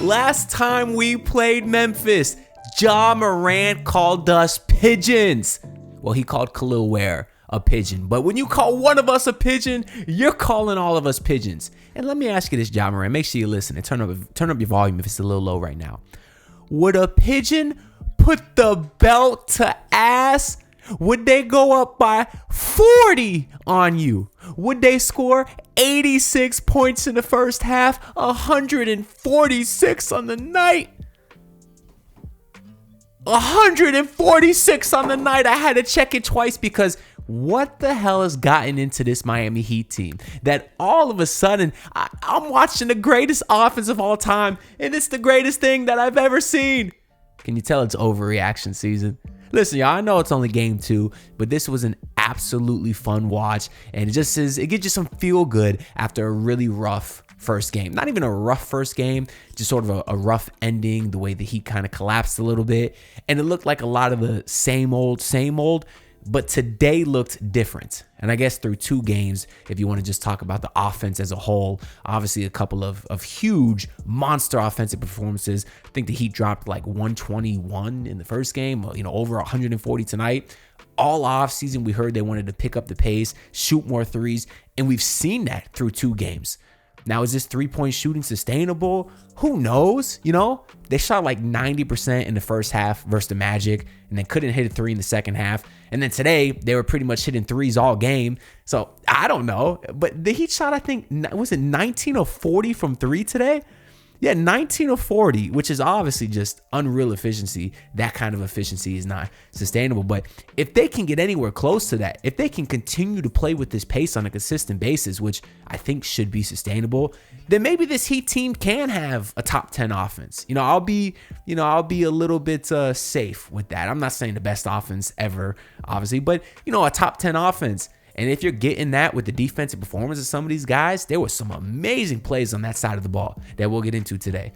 Last time we played Memphis, Ja Morant called us pigeons. Well, he called Khalil Ware a pigeon. But when you call one of us a pigeon, you're calling all of us pigeons. And let me ask you this, Ja Morant. Make sure you listen and turn up your volume if it's a little low right now. Would a pigeon put the belt to ass? Would they go up by 40 on you? Would they score 86 points in the first half, 146 on the night? 146 on the night. I had to check it twice because what the hell has gotten into this Miami Heat team that all of a sudden I'm watching the greatest offense of all time and it's the greatest thing that I've ever seen? Can you tell it's overreaction season? Listen, y'all, I know it's only game 2, but this was an absolutely fun watch, and it gives you some feel good after a really rough first game. Not even a rough first game, just sort of a rough ending, the way the Heat kind of collapsed a little bit, and it looked like a lot of the same old, but today looked different. And I guess through 2 games, if you want to just talk about the offense as a whole, obviously a couple of huge monster offensive performances. I think the Heat dropped like 121 in the first game, over 140 tonight. All off season, we heard they wanted to pick up the pace, shoot more threes, and we've seen that through 2 games. Now, is this 3-point shooting sustainable? Who knows? They shot like 90% in the first half versus the Magic and then couldn't hit a 3 in the second half. And then today, they were pretty much hitting 3s all game. So I don't know. But the Heat shot, I think, was it 19 of 40 from 3 today? Yeah, 19 of 40, which is obviously just unreal efficiency. That kind of efficiency is not sustainable. But if they can get anywhere close to that, if they can continue to play with this pace on a consistent basis, which I think should be sustainable, then maybe this Heat team can have a top 10 offense. I'll be a little bit safe with that. I'm not saying the best offense ever, obviously, but a top 10 offense. And if you're getting that with the defensive performance of some of these guys, there were some amazing plays on that side of the ball that we'll get into today.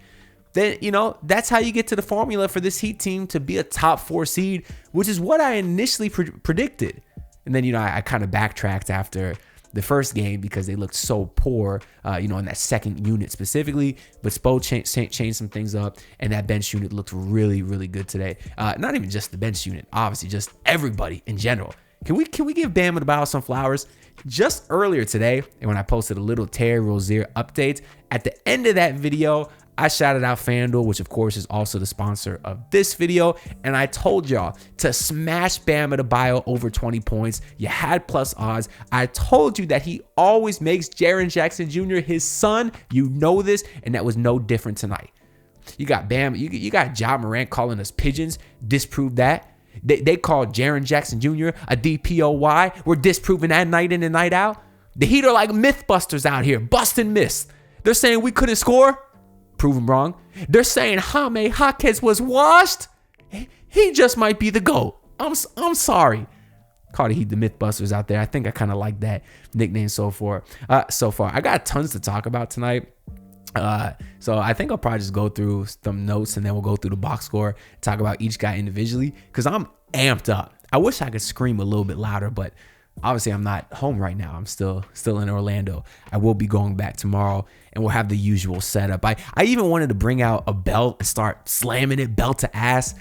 Then, that's how you get to the formula for this Heat team to be a top 4 seed, which is what I initially predicted. And then, I kind of backtracked after the first game because they looked so poor, in that second unit specifically. But Spo changed some things up, and that bench unit looked really, really good today. Not even just the bench unit, obviously, just everybody in general. Can we give Bam Adebayo some flowers? Just earlier today, and when I posted a little Terry Rozier update, at the end of that video, I shouted out FanDuel, which of course is also the sponsor of this video, and I told y'all to smash Bam Adebayo over 20 points. You had plus odds. I told you that he always makes Jaren Jackson Jr. his son. You know this, and that was no different tonight. You got Bam, you got Ja Morant calling us pigeons. Disprove that. They called Jaren Jackson Jr. a DPOY. We're disproving that night in and night out. The Heat are like mythbusters out here, busting myths. They're saying we couldn't score. Prove them wrong. They're saying Jaime Jaquez was washed. He just might be the GOAT. I'm sorry. Call the Heat the mythbusters out there. I think I kind of like that nickname so far. I got tons to talk about tonight. So I think I'll probably just go through some notes and then we'll go through the box score, talk about each guy individually, because I'm amped up. I wish I could scream a little bit louder, but obviously I'm not home right now. I'm still in Orlando. I will be going back tomorrow and we'll have the usual setup. I even wanted to bring out a belt and start slamming it belt to ass,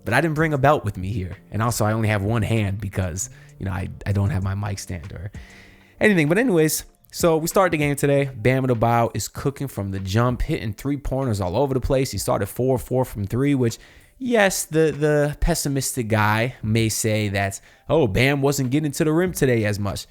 but I didn't bring a belt with me here. And also I only have one hand because, I don't have my mic stand or anything. But anyways, so we start the game today. Bam Adebayo is cooking from the jump, hitting 3-pointers all over the place. He started 4-4 from 3, which, yes, the pessimistic guy may say that, Bam wasn't getting to the rim today as much.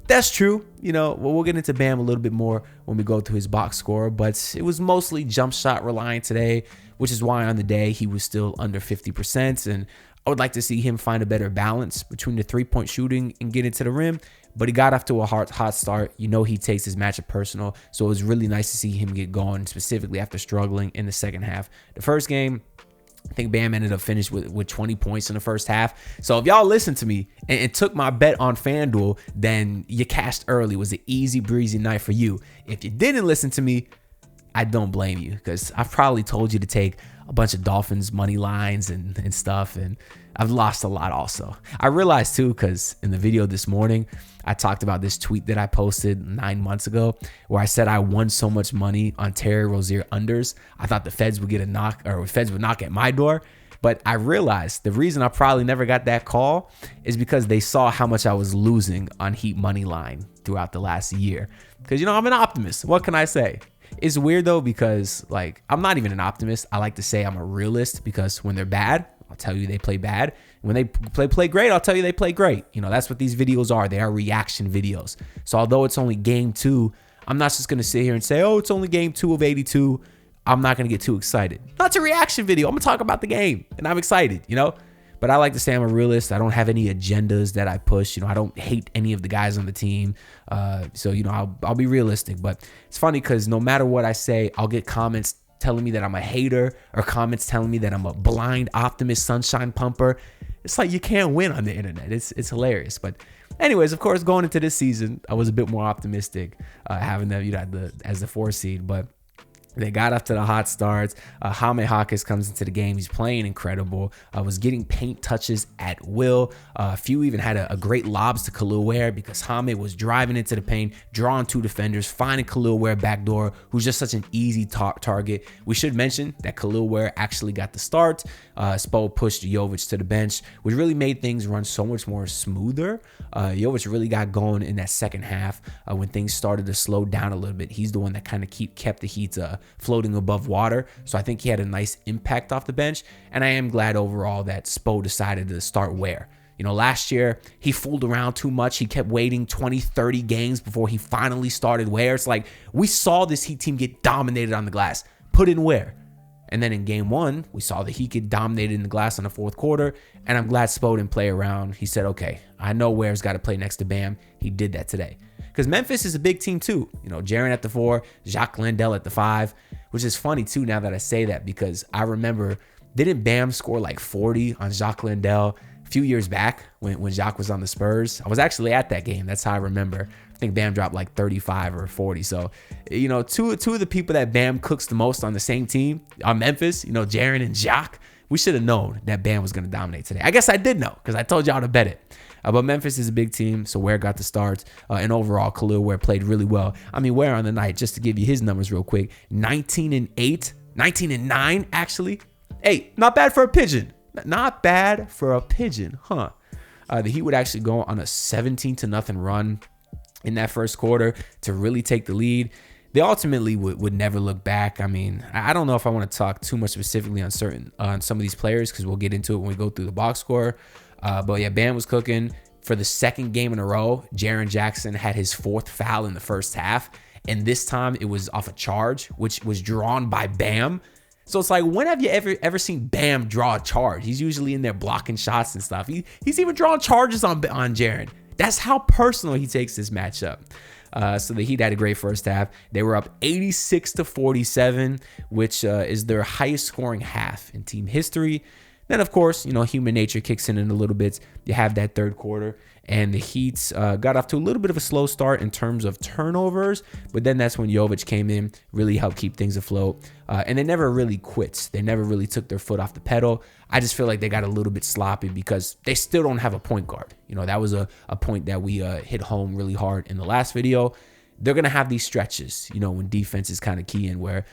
That's true. We'll get into Bam a little bit more when we go through his box score, but it was mostly jump shot reliant today, which is why on the day he was still under 50%. And I would like to see him find a better balance between the 3-point shooting and getting to the rim. But he got off to a hot start. He takes his matchup personal. So it was really nice to see him get going, specifically after struggling in the second half. The first game, I think Bam ended up finished with 20 points in the first half. So if y'all listened to me and took my bet on FanDuel, then you cashed early. It was an easy breezy night for you. If you didn't listen to me, I don't blame you because I've probably told you to take a bunch of Dolphins money lines and stuff, and I've lost a lot also. I realized too, because in the video this morning, I talked about this tweet that I posted 9 months ago where I said I won so much money on Terry Rozier unders. I thought the feds would get a knock, or feds would knock at my door. But I realized the reason I probably never got that call is because they saw how much I was losing on Heat money line throughout the last year. Because, you know, I'm an optimist. What can I say? It's weird though, because like, I'm not even an optimist. I like to say I'm a realist, because when they're bad, I'll tell you they play bad. When they play great, I'll tell you they play great. You know, that's what these videos are. They are reaction videos. So although it's only game 2, I'm not just going to sit here and say, oh, it's only game 2 of 82. I'm not going to get too excited. That's a reaction video. I'm going to talk about the game, and I'm excited, you know? But I like to say I'm a realist. I don't have any agendas that I push. You know, I don't hate any of the guys on the team. So, you know, I'll be realistic. But it's funny because no matter what I say, I'll get comments telling me that I'm a hater, or comments telling me that I'm a blind optimist, sunshine pumper. It's like you can't win on the internet. It's hilarious. But anyways, of course, going into this season, I was a bit more optimistic, having them, you know, as the 4 seed. But they got off to the hot starts. Jaime Jaquez comes into the game. He's playing incredible. Was getting paint touches at will. A few even had a great lobs to Khalil Ware, because Jaime was driving into the paint, drawing 2 defenders, finding Khalil Ware backdoor, who's just such an easy target. We should mention that Khalil Ware actually got the start. Spo pushed Jovic to the bench, which really made things run so much more smoother. Jovic really got going in that second half when things started to slow down a little bit. He's the one that kind of kept the Heat floating above water. So I think he had a nice impact off the bench. And I am glad overall that Spo decided to start Ware. You know, last year, he fooled around too much. He kept waiting 20, 30 games before he finally started Ware. It's like, we saw this Heat team get dominated on the glass. Put in Ware. And then in game 1, we saw the Heat get dominated in the glass in the 4th quarter. And I'm glad Spo didn't play around. He said, okay, I know Ware's got to play next to Bam. He did that today. Because Memphis is a big team too. You know, Jaren at the 4, Jacques Landale at the 5, which is funny too now that I say that, because I remember, didn't Bam score like 40 on Jacques Landale a few years back when Jacques was on the Spurs? I was actually at that game. That's how I remember. I think Bam dropped like 35 or 40. So, you know, two of the people that Bam cooks the most on the same team on Memphis, you know, Jaren and Jacques, we should have known that Bam was going to dominate today. I guess I did know, because I told y'all to bet it. But Memphis is a big team, so Ware got the starts. And overall, Khalil Ware played really well. I mean, Ware on the night, just to give you his numbers real quick, 19-8, 19-9, actually. Hey, not bad for a pigeon. Not bad for a pigeon, huh? The Heat would actually go on a 17-0 run in that first quarter to really take the lead. They ultimately would never look back. I mean, I don't know if I want to talk too much specifically on some of these players, because we'll get into it when we go through the box score. But yeah, Bam was cooking. For the second game in a row, Jaren Jackson had his 4th foul in the first half. And this time it was off a charge, which was drawn by Bam. So it's like, when have you ever seen Bam draw a charge? He's usually in there blocking shots and stuff. He's even drawing charges on Jaren. That's how personal he takes this matchup. So the Heat had a great first half. They were up 86-47, which is their highest scoring half in team history. Then, of course, you know, human nature kicks in a little bit. You have that third quarter, and the Heat got off to a little bit of a slow start in terms of turnovers, but then that's when Jovic came in, really helped keep things afloat, and they never really quit. They never really took their foot off the pedal. I just feel like they got a little bit sloppy because they still don't have a point guard. You know, that was a point that we hit home really hard in the last video. They're going to have these stretches, you know, when defense is kind of key in, where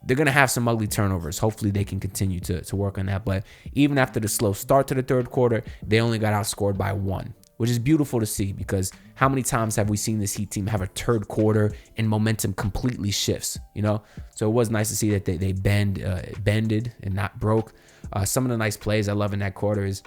they're going to have some ugly turnovers. Hopefully they can continue to work on that. But even after the slow start to the third quarter, they only got outscored by 1, which is beautiful to see, because how many times have we seen this Heat team have a third quarter and momentum completely shifts, you know? So it was nice to see that they bended and not broke. Some of the nice plays I love in that quarter is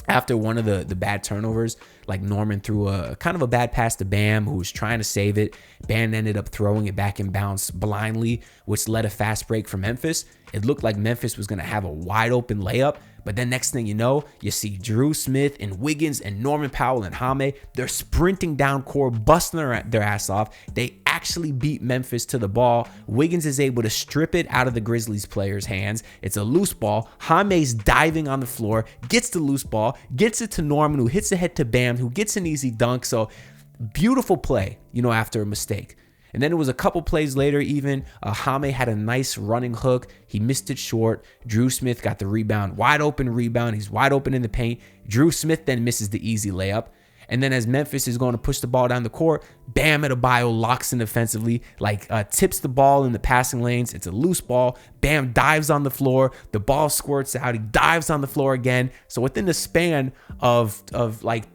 after one of the bad turnovers, like Norman threw a kind of a bad pass to Bam, who was trying to save it. Bam ended up throwing it back in bounds blindly, which led a fast break for Memphis. It looked like Memphis was going to have a wide open layup, but then next thing you know, you see Drew Smith and Wiggins and Norman Powell and Jaime. They're sprinting down court, busting their ass off. They actually beat Memphis to the ball. Wiggins is able to strip it out of the Grizzlies players' hands. It's a loose ball. Jaime's diving on the floor, gets the loose ball, gets it to Norman, who hits the head to Bam, who gets an easy dunk. So beautiful play, you know, after a mistake. And then it was a couple plays later even. Jaime had a nice running hook. He missed it short. Drew Smith got the rebound. Wide open rebound. He's wide open in the paint. Drew Smith then misses the easy layup. And then as Memphis is going to push the ball down the court, Bam Adebayo locks in defensively, tips the ball in the passing lanes. It's a loose ball. Bam dives on the floor. The ball squirts out. He dives on the floor again. So within the span of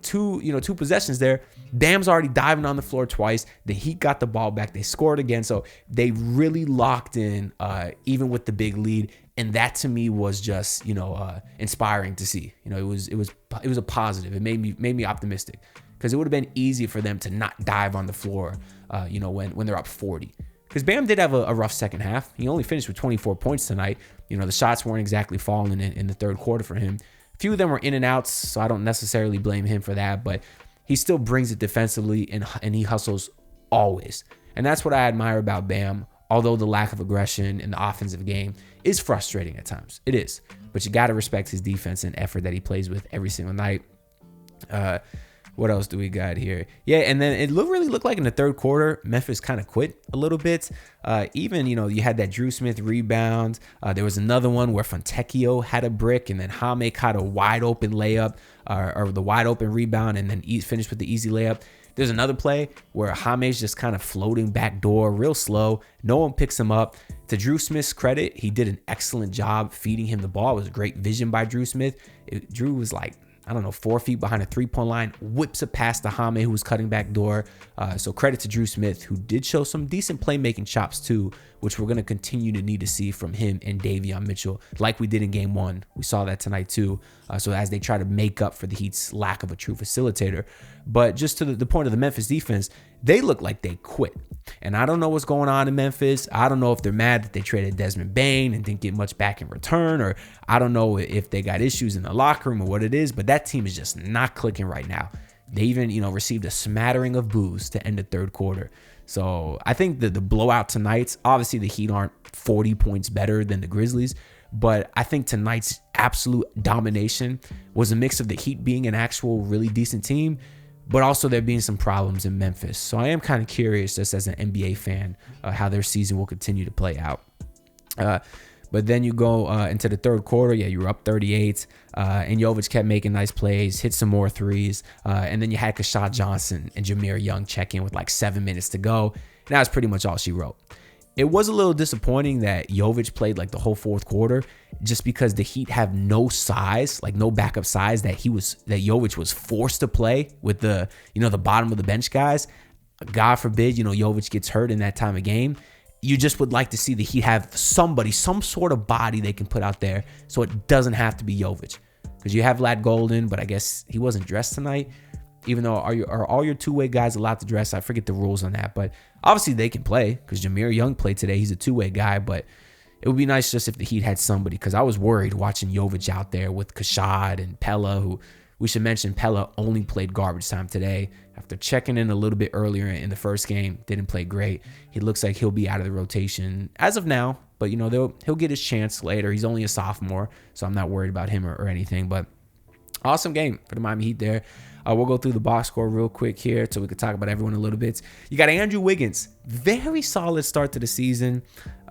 two possessions there, Bam's already diving on the floor twice. The Heat got the ball back. They scored again. So they really locked in, even with the big lead. And that to me was just, inspiring to see. It was a positive. It made me optimistic, because it would have been easy for them to not dive on the floor, when they're up 40. Because Bam did have a rough second half. He only finished with 24 points tonight. The shots weren't exactly falling in the third quarter for him. A few of them were in and outs, so I don't necessarily blame him for that. But he still brings it defensively, and he hustles always. And that's what I admire about Bam. Although the lack of aggression in the offensive game is frustrating at times. It is. But you got to respect his defense and effort that he plays with every single night. What else do we got here? Yeah, and then it really looked like in the third quarter, Memphis kind of quit a little bit. You had that Drew Smith rebound. There was another one where Fontecchio had a brick, and then Jaime caught a wide open layup, or the wide open rebound, and then finished with the easy layup. There's another play where Jaime's just kind of floating back door real slow. No one picks him up. To Drew Smith's credit, he did an excellent job feeding him the ball. It was great vision by Drew Smith. Drew was 4 feet behind a three-point line, whips it past to Jaime, who was cutting back door. So credit to Drew Smith, who did show some decent playmaking chops too, which we're going to continue to need to see from him and Davion Mitchell, like we did in game one. We saw that tonight too. So as they try to make up for the Heat's lack of a true facilitator. But just to the point of the Memphis defense, they look like they quit. And I don't know what's going on in Memphis. I don't know if they're mad that they traded Desmond Bane and didn't get much back in return, or I don't know if they got issues in the locker room or what it is, but that team is just not clicking right now. They even, received a smattering of boos to end the third quarter. So I think that the blowout tonight, obviously the Heat aren't 40 points better than the Grizzlies, but I think tonight's absolute domination was a mix of the Heat being an actual really decent team, but also there being some problems in Memphis. So I am kind of curious, just as an NBA fan, how their season will continue to play out. But then you go into the third quarter. Yeah, you were up 38, and Jovic kept making nice plays, hit some more threes. And then you had Kashad Johnson and Jameer Young check in with 7 minutes to go. And that was pretty much all she wrote. It was a little disappointing that Jovic played the whole fourth quarter, just because the Heat have no size, no backup size that Jovic was forced to play with the bottom of the bench guys. God forbid, Jovic gets hurt in that time of game. You just would like to see the Heat have somebody, some sort of body they can put out there, so it doesn't have to be Jovic. Because you have Lad Golden, but I guess he wasn't dressed tonight. Even though are all your two-way guys allowed to dress? I forget the rules on that, but obviously they can play, because Jameer Young played today. He's a two-way guy, but it would be nice just if the Heat had somebody, because I was worried watching Jovic out there with Kashad and Pella, who we should mention Pella only played garbage time today. After checking in a little bit earlier in the first game, didn't play great. He looks like he'll be out of the rotation as of now, but he'll get his chance later. He's only a sophomore, so I'm not worried about him or anything, but awesome game for the Miami Heat there. We'll go through the box score real quick here so we can talk about everyone a little bit. You got Andrew Wiggins. Very solid start to the season.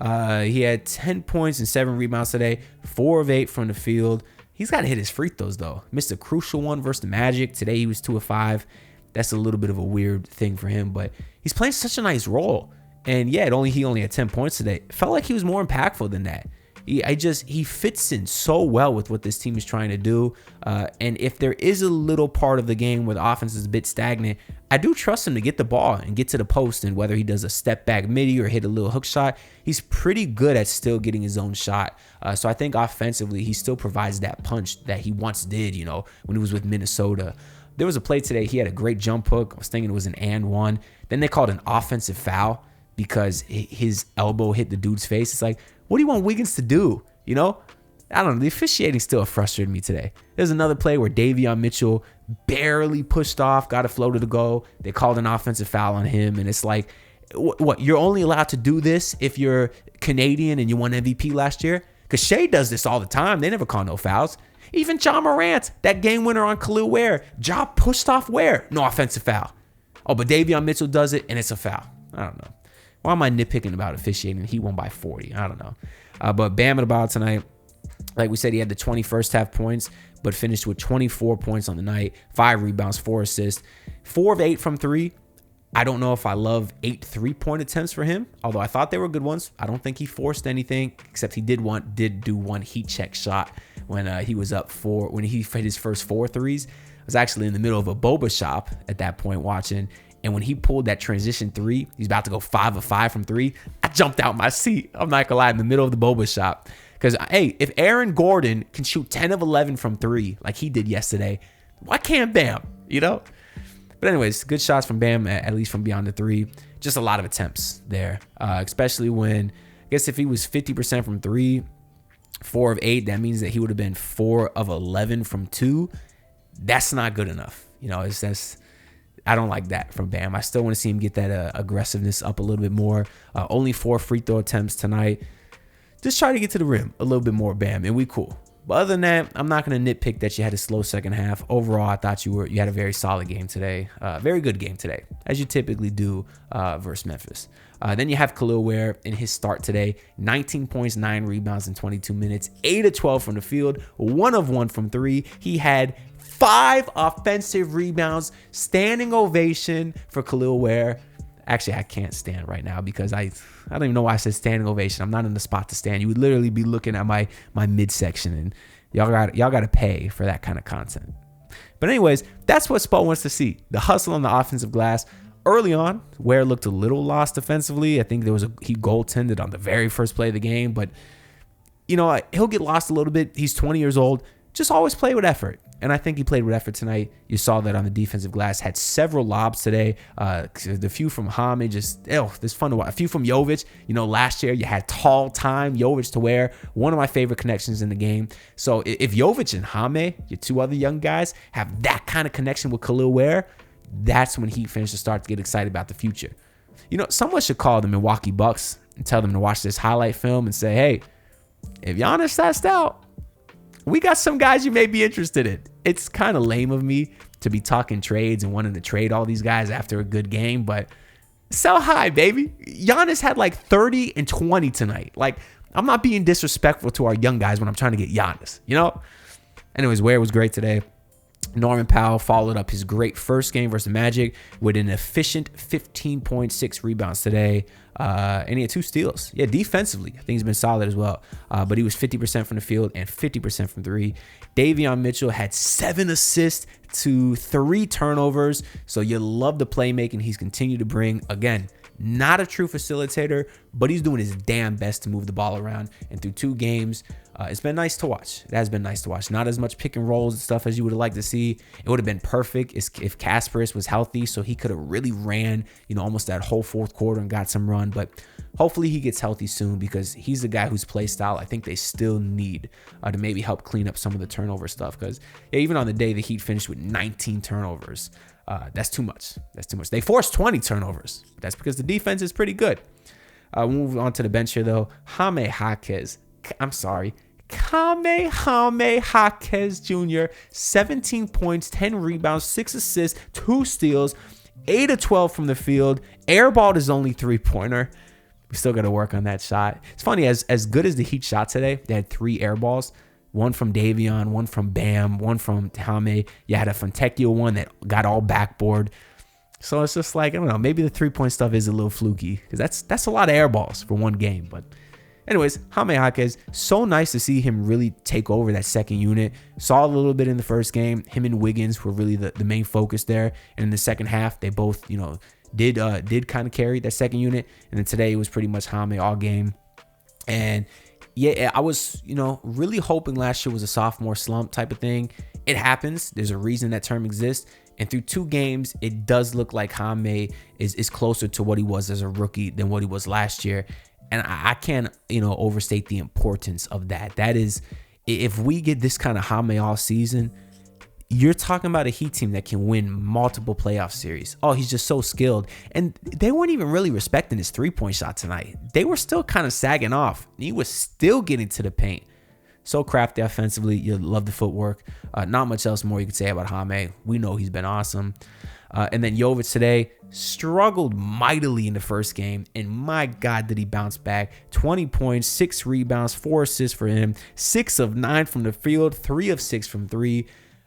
He had 10 points and 7 rebounds today, 4 of 8 from the field. He's got to hit his free throws, though. Missed a crucial one versus the Magic. Today he was 2 of 5. That's a little bit of a weird thing for him, but he's playing such a nice role. And yeah, he only had 10 points today. It felt like he was more impactful than that. He fits in so well with what this team is trying to do. And if there is a little part of the game where the offense is a bit stagnant, I do trust him to get the ball and get to the post. And whether he does a step back midi or hit a little hook shot, he's pretty good at still getting his own shot. So I think offensively, he still provides that punch that he once did, when he was with Minnesota. There was a play today. He had a great jump hook. I was thinking it was an and one. Then they called an offensive foul because his elbow hit the dude's face. It's like, what do you want Wiggins to do? I don't know. The officiating still frustrated me today. There's another play where Davion Mitchell barely pushed off, got a floater to go. They called an offensive foul on him. And it's like, what? You're only allowed to do this if you're Canadian and you won MVP last year? Because Shea does this all the time. They never call no fouls. Even John Morant, that game winner on Khalil Ware, Ja pushed off Ware. No offensive foul. Oh, but Davion Mitchell does it, and it's a foul. I don't know. Why am I nitpicking about officiating? He won by 40. I don't know. But Bam at about tonight, like we said, he had the 21st half points, but finished with 24 points on the night, 5 rebounds, 4 assists, 4 of 8 from 3. I don't know if I love 8 3-point attempts for him, although I thought they were good ones. I don't think he forced anything, except he did do one heat check shot when he was up 4, when he hit his first 4 threes. I was actually in the middle of a boba shop at that point watching, and when he pulled that transition 3, he's about to go 5 of 5 from 3. I jumped out my seat. I'm not gonna lie, in the middle of the boba shop. Because, hey, if Aaron Gordon can shoot 10 of 11 from 3 like he did yesterday, why can't Bam? You know? But anyways, good shots from Bam, at least from beyond the 3. Just a lot of attempts there, especially when, I guess if he was 50% from 3, 4 of 8, that means that he would have been 4 of 11 from 2. That's not good enough. You know, I don't like that from Bam. I still want to see him get that aggressiveness up a little bit more. Only 4 free throw attempts tonight. Just try to get to the rim a little bit more, Bam, and we cool. But other than that, I'm not going to nitpick that you had a slow second half. Overall, I thought you had a very solid game today. Very good game today, as you typically do versus Memphis. Then you have Khalil Ware in his start today. 19 points, 9 rebounds in 22 minutes. 8 of 12 from the field. 1 of 1 from 3. He had 5 offensive rebounds. Standing ovation for Khalil Ware. Actually, I can't stand right now because I don't even know why I said standing ovation. I'm not in the spot to stand. You would literally be looking at my midsection, and y'all got to pay for that kind of content. But anyways, that's what Spo wants to see. The hustle on the offensive glass. Early on, Ware looked a little lost defensively. I think he goaltended on the very first play of the game, but you know, he'll get lost a little bit. He's 20 years old. Just always play with effort. And I think he played with effort tonight. You saw that on the defensive glass. Had several lobs today. The few from Hame, this fun to watch. A few from Jovic. You know, last year you had tall time Jovic to Ware. One of my favorite connections in the game. So if Jovic and Hame, your 2 other young guys, have that kind of connection with Khalil Ware, that's when Heat fans should start to get excited about the future. You know, someone should call the Milwaukee Bucks and tell them to watch this highlight film and say, hey, if Giannis passed out, we got some guys you may be interested in. It's kind of lame of me to be talking trades and wanting to trade all these guys after a good game, but sell high, baby. Giannis had like 30 and 20 tonight. Like, I'm not being disrespectful to our young guys when I'm trying to get Giannis, you know? Anyways, Ware was great today. Norman Powell followed up his great first game versus the Magic with an efficient 15.6 rebounds today. And he had 2 steals. Yeah, defensively, I think he's been solid as well. But he was 50% from the field and 50% from 3. Davion Mitchell had 7 assists to 3 turnovers. So you love the playmaking he's continued to bring. Again, not a true facilitator, but he's doing his damn best to move the ball around. And through 2 games, it's been nice to watch. It has been nice to watch. Not as much pick and rolls and stuff as you would have liked to see. It would have been perfect if Kasparis was healthy, so he could have really ran, you know, almost that whole fourth quarter and got some run. But hopefully he gets healthy soon, because he's the guy whose play style I think they still need to maybe help clean up some of the turnover stuff. Because even on the day the Heat finished with 19 turnovers, that's too much. That's too much. They forced 20 turnovers. That's because the defense is pretty good. We'll move on to the bench here, though. Kamehameha Jaquez Jr., 17 points, 10 rebounds, 6 assists, 2 steals, 8 of 12 from the field. Airballed his only 3-pointer. We still got to work on that shot. It's funny, as good as the Heat shot today, they had 3 airballs. One from Davion, one from Bam, one from Hame. You had a Fontecchio one that got all backboard. So it's just like, I don't know, maybe the 3-point stuff is a little fluky, because that's a lot of airballs for one game. But anyways, Jaime Jaquez, so nice to see him really take over that second unit. Saw a little bit in the first game. Him and Wiggins were really the main focus there. And in the second half, they both, you know, did kind of carry that second unit. And then today it was pretty much Jaime all game. And yeah, I was, you know, really hoping last year was a sophomore slump type of thing. It happens. There's a reason that term exists. And through 2 games, it does look like Jaime is closer to what he was as a rookie than what he was last year. And I can't, you know, overstate the importance of that. That is, if we get this kind of Jaime all season, you're talking about a Heat team that can win multiple playoff series. Oh, he's just so skilled. And they weren't even really respecting his 3-point shot tonight. They were still kind of sagging off. He was still getting to the paint. So crafty offensively. You love the footwork. Not much else more you could say about Jaime. We know he's been awesome. And then Jovic today struggled mightily in the first game, and my God, did he bounce back. 20 points, 6 rebounds, 4 assists for him, 6 of 9 from the field, 3 of 6 from 3.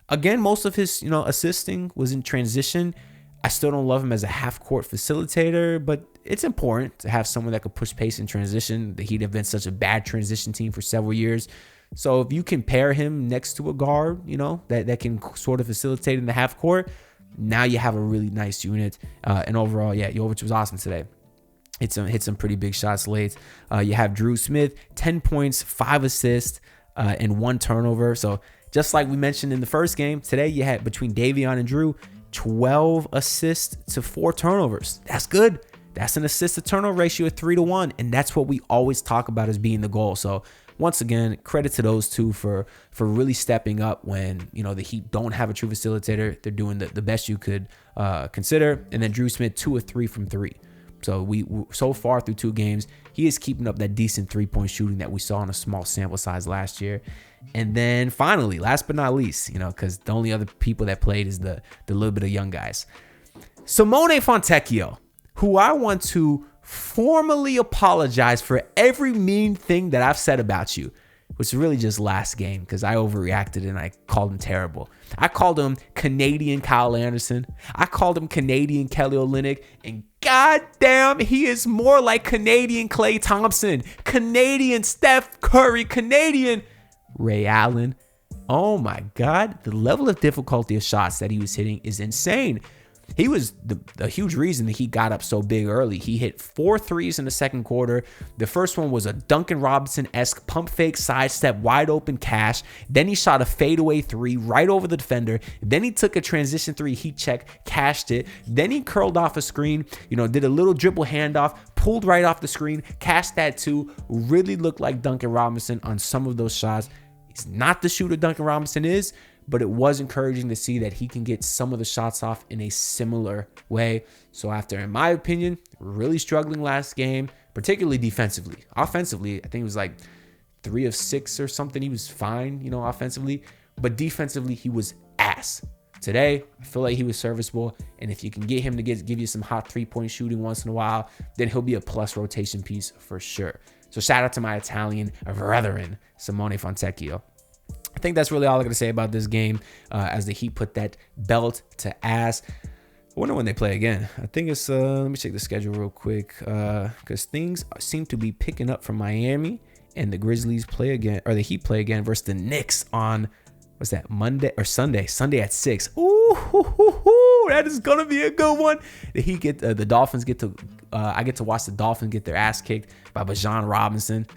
Again, most of his, assisting was in transition. I still don't love him as a half-court facilitator, but it's important to have someone that could push pace in transition. The Heat have been such a bad transition team for several years. So if you can pair him next to a guard, that can sort of facilitate in the half-court, now you have a really nice unit. And overall, Jovic was awesome today. Hit some pretty big shots late. You have Drew Smith, 10 points, 5 assists, and 1 turnover. So just like we mentioned in the first game, today you had between Davion and Drew, 12 assists to 4 turnovers. That's good. That's an assist to turnover ratio of 3-1. And that's what we always talk about as being the goal. So once again, credit to those two for really stepping up when, the Heat don't have a true facilitator. They're doing the best you could consider. And then Drew Smith, 2 of 3 from 3. So we so far through 2 games, he is keeping up that decent 3-point shooting that we saw in a small sample size last year. And then finally, last but not least, because the only other people that played is the little bit of young guys. Simone Fontecchio, who I want to formally apologize for every mean thing that I've said about you, which is really just last game because I overreacted and I called him terrible. I called him Canadian Kyle Anderson. I called him Canadian Kelly Olynyk, and goddamn, he is more like Canadian Klay Thompson, Canadian Steph Curry, Canadian Ray Allen. Oh my God, the level of difficulty of shots that he was hitting is insane. He was the huge reason that he got up so big early. He hit 4 threes in the second quarter. The first one was a Duncan Robinson-esque pump fake sidestep wide open cash. Then he shot a fadeaway 3 right over the defender. Then he took a transition 3 heat check, cashed it. Then he curled off a screen, did a little dribble handoff, pulled right off the screen, cashed that 2. Really looked like Duncan Robinson on some of those shots. He's not the shooter Duncan Robinson is, but it was encouraging to see that he can get some of the shots off in a similar way. So after, in my opinion, really struggling last game, particularly defensively. Offensively, I think it was like 3 of 6 or something. He was fine, offensively. But defensively, he was ass. Today, I feel like he was serviceable. And if you can get him to give you some hot 3-point shooting once in a while, then he'll be a plus rotation piece for sure. So shout out to my Italian brethren, Simone Fontecchio. I think that's really all I got to say about this game as the Heat put that belt to ass. I wonder when they play again. I think it's, let me check the schedule real quick because things seem to be picking up from Miami, and the Grizzlies play again, or the Heat play again versus the Knicks on, what's that, Monday or Sunday? Sunday at 6. Ooh, that is going to be a good one. The Dolphins get to, I get to watch the Dolphins get their ass kicked by Bijan Robinson.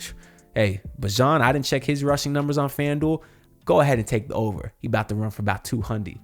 Hey, Bijan, I didn't check his rushing numbers on FanDuel. Go ahead and take the over. He about to run for about 200.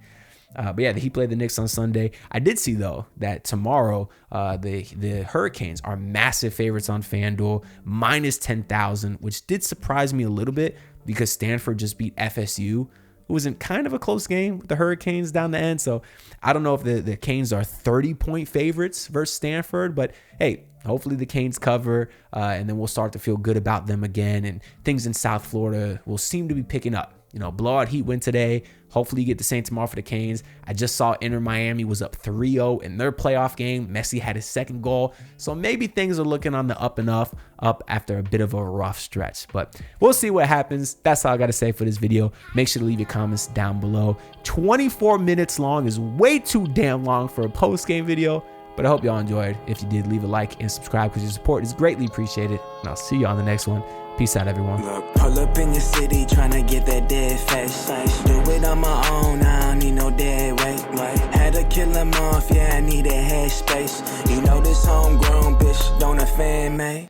But yeah, he played the Knicks on Sunday. I did see, though, that tomorrow the Hurricanes are massive favorites on FanDuel, minus 10,000, which did surprise me a little bit because Stanford just beat FSU. It was in kind of a close game with the Hurricanes down the end. So I don't know if the Canes are 30-point favorites versus Stanford, but hey, hopefully the Canes cover, and then we'll start to feel good about them again, and things in South Florida will seem to be picking up. Blowout Heat win today. Hopefully you get the same tomorrow for the Canes. I just saw Inter Miami was up 3-0 in their playoff game. Messi had his second goal. So maybe things are looking on the up after a bit of a rough stretch. But we'll see what happens. That's all I got to say for this video. Make sure to leave your comments down below. 24 minutes long is way too damn long for a post-game video. But I hope y'all enjoyed. If you did, leave a like and subscribe because your support is greatly appreciated. And I'll see you on the next one. Peace out, everyone. Look, pull up in your city, tryna get that dead face. Do it on my own, I don't need no dead weight. Had to kill him off, yeah, I need a head space. You know this homegrown bitch don't offend me.